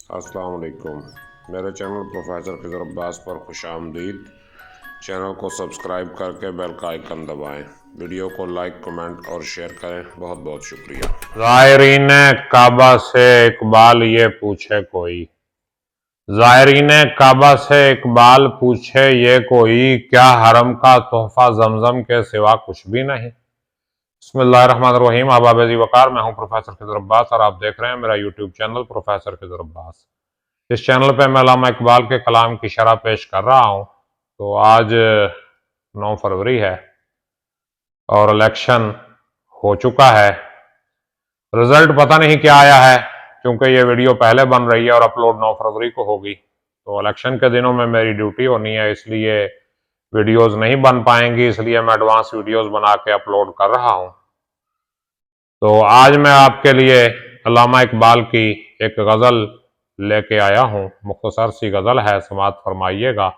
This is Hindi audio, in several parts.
अस्सलाम वालेकुम। मेरे चैनल प्रोफेसर खिज़र अब्बास पर खुशामदीद। चैनल को सब्सक्राइब करके बेल का आइकन दबाएं। वीडियो को लाइक, कमेंट और शेयर करें। बहुत बहुत शुक्रिया। ज़ायरीन काबा से इकबाल ये पूछे कोई, ज़ायरीन काबा से इकबाल पूछे ये कोई, क्या हरम का तोहफा जमजम के सिवा कुछ भी नहीं। बिस्मिल्लाहिर्रहमानिर्रहीम। अहबाब जी वकार, मैं हूं प्रोफेसर खिज़र अब्बास और आप देख रहे हैं मेरा YouTube channel professor Khizar Abbas. इस चैनल पे मैं अल्लामा इकबाल के कलाम की शरह पेश कर रहा हूं। तो आज 9 फरवरी है और इलेक्शन हो चुका है। रिजल्ट पता नहीं क्या आया है, क्योंकि ये वीडियो पहले बन रही है और अपलोड 9 फरवरी को होगी। तो इलेक्शन के दिनों में मेरी ड्यूटी होनी है, इसलिए वीडियोस नहीं बन पाएंगी, इसलिए मैं एडवांस वीडियोस बना के अपलोड कर रहा हूं। तो आज मैं आपके लिए अल्लामा इकबाल की एक गज़ल लेके आया हूं। मुख्तसर सी गज़ल है, समाअत फरमाइएगा।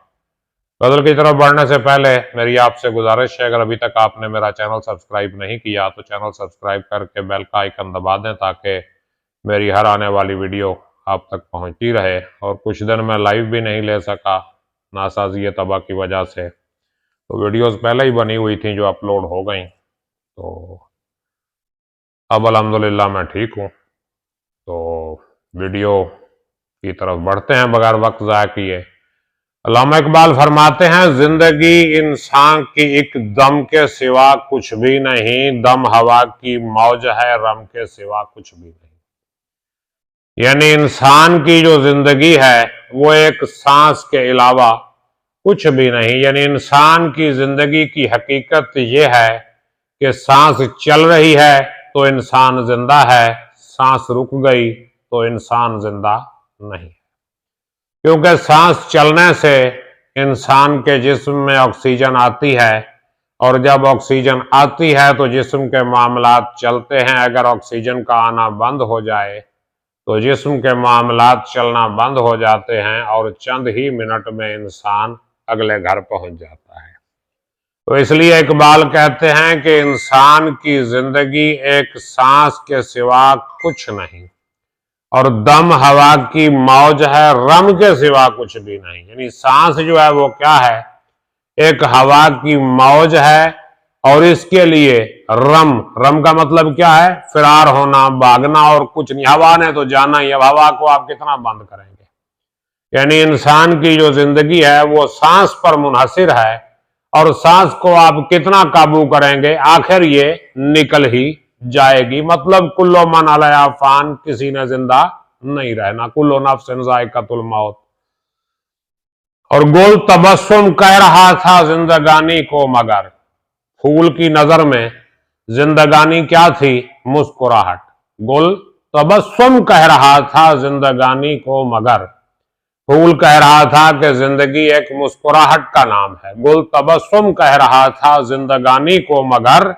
गज़ल की तरफ बढ़ने से पहले मेरी आपसे गुजारिश है, अगर अभी तक आपने मेरा चैनल सब्सक्राइब नहीं किया तो चैनल सब्सक्राइब करके बेल का आइकन दबा दें, ताकि मेरी हर आने वाली वीडियो आप तक पहुंचती रहे। और कुछ दिन मैं लाइव भी नहीं ले सका नासाजी तबाह की वजह से, तो वीडियोस पहले ही बनी हुई थी जो अपलोड हो गई। तो अब अल्हम्दुलिल्लाह मैं ठीक हूँ। तो वीडियो की तरफ बढ़ते हैं बगैर वक्त ज़ाया किए। अल्लामा इकबाल फरमाते हैं, जिंदगी इंसान की एक दम के सिवा कुछ भी नहीं, दम हवा की मौज है, रम के सिवा कुछ भी नहीं। यानी इंसान की जो जिंदगी है वो एक सांस के अलावा कुछ भी नहीं। यानी इंसान की जिंदगी की हकीकत ये है कि सांस चल रही है तो इंसान जिंदा है, सांस रुक गई तो इंसान जिंदा नहीं। क्योंकि सांस चलने से इंसान के जिस्म में ऑक्सीजन आती है, और जब ऑक्सीजन आती है तो जिस्म के मामलात चलते हैं। अगर ऑक्सीजन का आना बंद हो जाए तो जिस्म के मामलात चलना बंद हो जाते हैं और चंद ही मिनट में इंसान अगले घर पहुंच जाता है। तो इसलिए इकबाल कहते हैं कि इंसान की जिंदगी एक सांस के सिवा कुछ नहीं, और दम हवा की मौज है, रम के सिवा कुछ भी नहीं। यानी सांस जो है वो क्या है, एक हवा की मौज है, और इसके लिए रम, रम का मतलब क्या है, फिरार होना, भागना, और कुछ नहीं। हवा ने तो जाना ही, अब हवा को आप कितना बंद करेंगे। यानी इंसान की जो जिंदगी है वो सांस पर मुनहसिर है, और सांस को आप कितना काबू करेंगे, आखिर ये निकल ही जाएगी। मतलब कुल्लो मन अलैहा फान, किसी ने जिंदा नहीं रहना, कुल्लो नफ्सिन ज़ाइक़तुल मौत। और गुल तबस्सुम कह रहा था जिंदगानी को मगर, फूल की नजर में जिंदगानी क्या थी, मुस्कुराहट। गुल तबस्सुम कह रहा था जिंदगानी को मगर, फूल कह रहा था कि जिंदगी एक मुस्कुराहट का नाम है। गुल तबस्सुम कह रहा था जिंदगानी को मगर,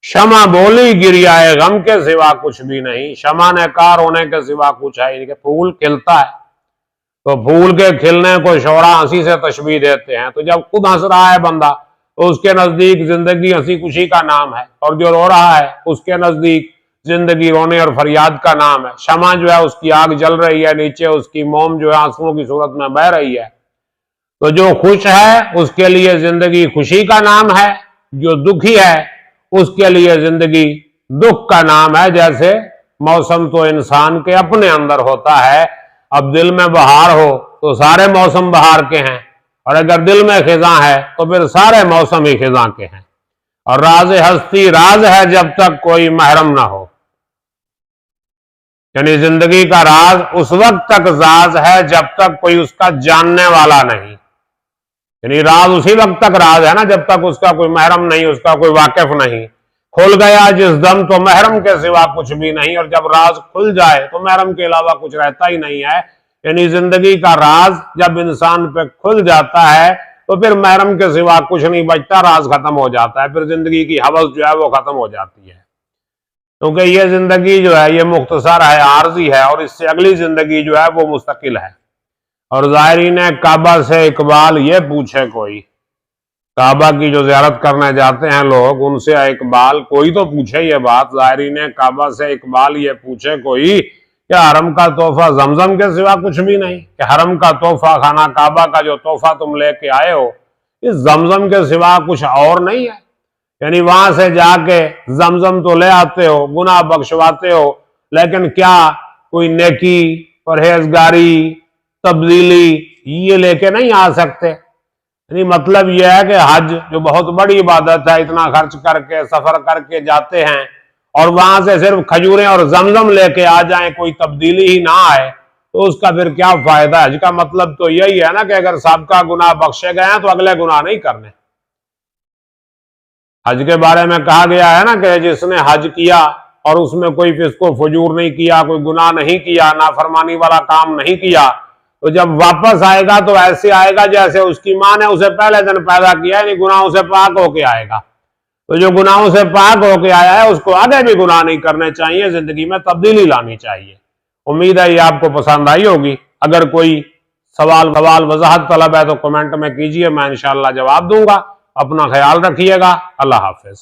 शमा बोली गिरियाए गम के सिवा कुछ भी नहीं। शमा ने कार होने के सिवा कुछ है नहीं। फूल खिलता है तो फूल के खिलने को शोरा हंसी से तशबीह देते हैं। तो जब खुद हंस रहा है बंदा तो उसके नजदीक जिंदगी हंसी खुशी का नाम है, और जो रो रहा है उसके नजदीक जिंदगी रोने और फरियाद का नाम है। शमा जो है उसकी आग जल रही है, नीचे उसकी मोम जो है आंसुओं की सूरत में बह रही है। तो जो खुश है उसके लिए जिंदगी खुशी का नाम है, जो दुखी है उसके लिए जिंदगी दुख का नाम है। जैसे मौसम तो इंसान के अपने अंदर होता है। अब दिल में बहार हो तो सारे मौसम बहार के हैं, और अगर दिल में खिजा है तो फिर सारे मौसम ही खिजा के हैं। और राज हस्ती राज है जब तक कोई महरम ना हो। यानी जिंदगी का राज उस वक्त तक राज है जब तक कोई उसका जानने वाला नहीं। यानी राज उसी वक्त तक राज है ना जब तक उसका कोई महरम नहीं, उसका कोई वाकिफ नहीं। खुल गया जिस दम तो महरम के सिवा कुछ भी नहीं, और जब राज खुल जाए तो महरम के अलावा कुछ रहता ही नहीं है। यानी जिंदगी का राज जब इंसान पे खुल जाता है तो फिर महरम के सिवा कुछ नहीं बचता, राज खत्म हो जाता है। फिर जिंदगी की हवस जो है वो खत्म हो जाती है, क्योंकि ये जिंदगी जो है ये मुख्तसर है, आर्जी है, और इससे अगली जिंदगी जो है वो मुस्तकिल है। और ज़ायरीन काबा से इकबाल ये पूछे कोई, काबा की जो ज़ियारत करने जाते हैं लोग उनसे इकबाल कोई तो पूछे ये बात। ज़ायरीन काबा से इकबाल ये पूछे कोई क्या हरम का तोहफा जमजम के सिवा कुछ भी नहीं? कि हरम का तोहफा, खाना काबा का जो तोहफा तुम लेके आए हो, इस जमजम के सिवा कुछ और नहीं है? यानी वहां से जाके जमजम तो ले आते हो, गुनाह बख्शवाते हो, लेकिन क्या कोई नेकी, परहेजगारी, तब्दीली ये लेके नहीं आ सकते? यानी मतलब यह है कि हज जो बहुत बड़ी इबादत है, इतना खर्च करके सफर करके जाते हैं और वहां से सिर्फ खजूरें और जमजम लेके आ जाएं, कोई तब्दीली ही ना आए, तो उसका फिर क्या फायदा? हज का मतलब तो यही है ना कि अगर सबका गुनाह बख्शे गए हैं तो अगले गुनाह नहीं करने। हज के बारे में कहा गया है ना कि जिसने हज किया और उसमें कोई फिस्को फजूर नहीं किया, कोई गुनाह नहीं किया, नाफरमानी वाला काम नहीं किया, तो जब वापस आएगा तो ऐसे आएगा जैसे उसकी मां ने उसे पहले दिन पैदा किया, यानी गुनाहों से पाक होके आएगा। तो जो गुनाहों से पाक होके आया है उसको आगे भी गुनाह नहीं करने चाहिए, जिंदगी में तब्दीली लानी चाहिए। उम्मीद है ये आपको पसंद आई होगी। अगर कोई सवाल वजाहत तलब है तो कमेंट में कीजिए, मैं इंशाअल्लाह जवाब दूंगा। अपना ख्याल रखिएगा। अल्लाह हाफिज।